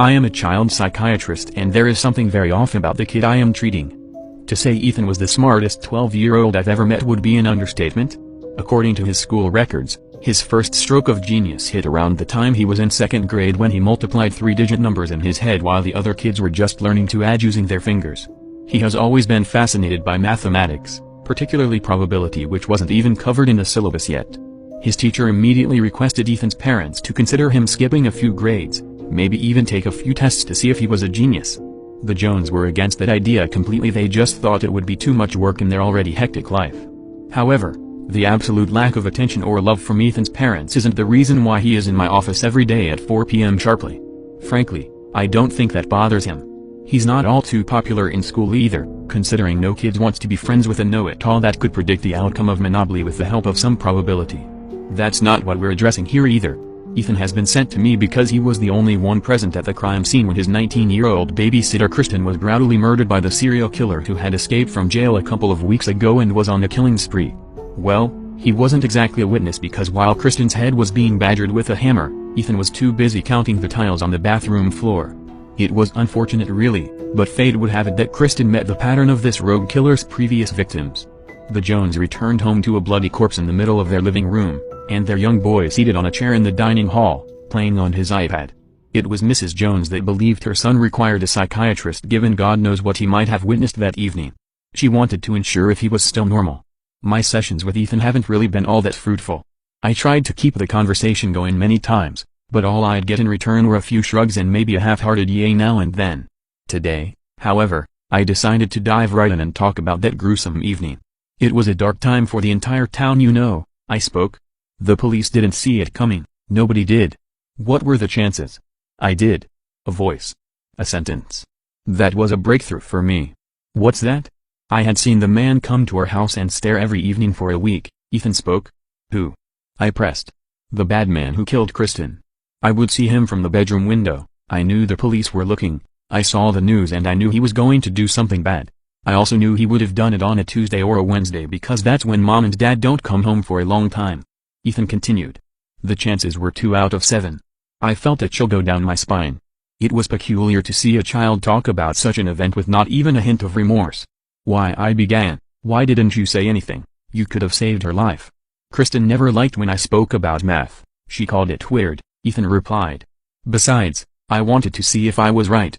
I am a child psychiatrist and there is something very off about the kid I am treating. To say Ethan was the smartest 12-year-old I've ever met would be an understatement. According to his school records, his first stroke of genius hit around the time he was in second grade when he multiplied three-digit numbers in his head while the other kids were just learning to add using their fingers. He has always been fascinated by mathematics, particularly probability, which wasn't even covered in the syllabus yet. His teacher immediately requested Ethan's parents to consider him skipping a few grades, maybe even take a few tests to see if he was a genius. The Jones were against that idea completely. They just thought it would be too much work in their already hectic life. However, the absolute lack of attention or love from Ethan's parents isn't the reason why he is in my office every day at 4 p.m. sharply. Frankly, I don't think that bothers him. He's not all too popular in school either, considering no kid wants to be friends with a know-it-all that could predict the outcome of Monopoly with the help of some probability. That's not what we're addressing here either. Ethan has been sent to me because he was the only one present at the crime scene when his 19-year-old babysitter Kristen was brutally murdered by the serial killer who had escaped from jail a couple of weeks ago and was on a killing spree. Well, he wasn't exactly a witness because while Kristen's head was being badgered with a hammer, Ethan was too busy counting the tiles on the bathroom floor. It was unfortunate really, but fate would have it that Kristen met the pattern of this rogue killer's previous victims. The Jones returned home to a bloody corpse in the middle of their living room, and their young boy seated on a chair in the dining hall, playing on his iPad. It was Mrs. Jones that believed her son required a psychiatrist given God knows what he might have witnessed that evening. She wanted to ensure if he was still normal. My sessions with Ethan haven't really been all that fruitful. I tried to keep the conversation going many times, but all I'd get in return were a few shrugs and maybe a half-hearted yay now and then. Today, however, I decided to dive right in and talk about that gruesome evening. It was a dark time for the entire town, you know, I spoke. The police didn't see it coming, nobody did. What were the chances? I did. A voice. A sentence. That was a breakthrough for me. What's that? I had seen the man come to our house and stare every evening for a week, Ethan spoke. Who? I pressed. The bad man who killed Kristen. I would see him from the bedroom window. I knew the police were looking. I saw the news and I knew he was going to do something bad. I also knew he would have done it on a Tuesday or a Wednesday because that's when Mom and Dad don't come home for a long time. Ethan continued. The chances were 2 out of 7. I felt a chill go down my spine. It was peculiar to see a child talk about such an event with not even a hint of remorse. Why, I began, why didn't you say anything? You could have saved her life. Kristen never liked when I spoke about math, she called it weird, Ethan replied. Besides, I wanted to see if I was right.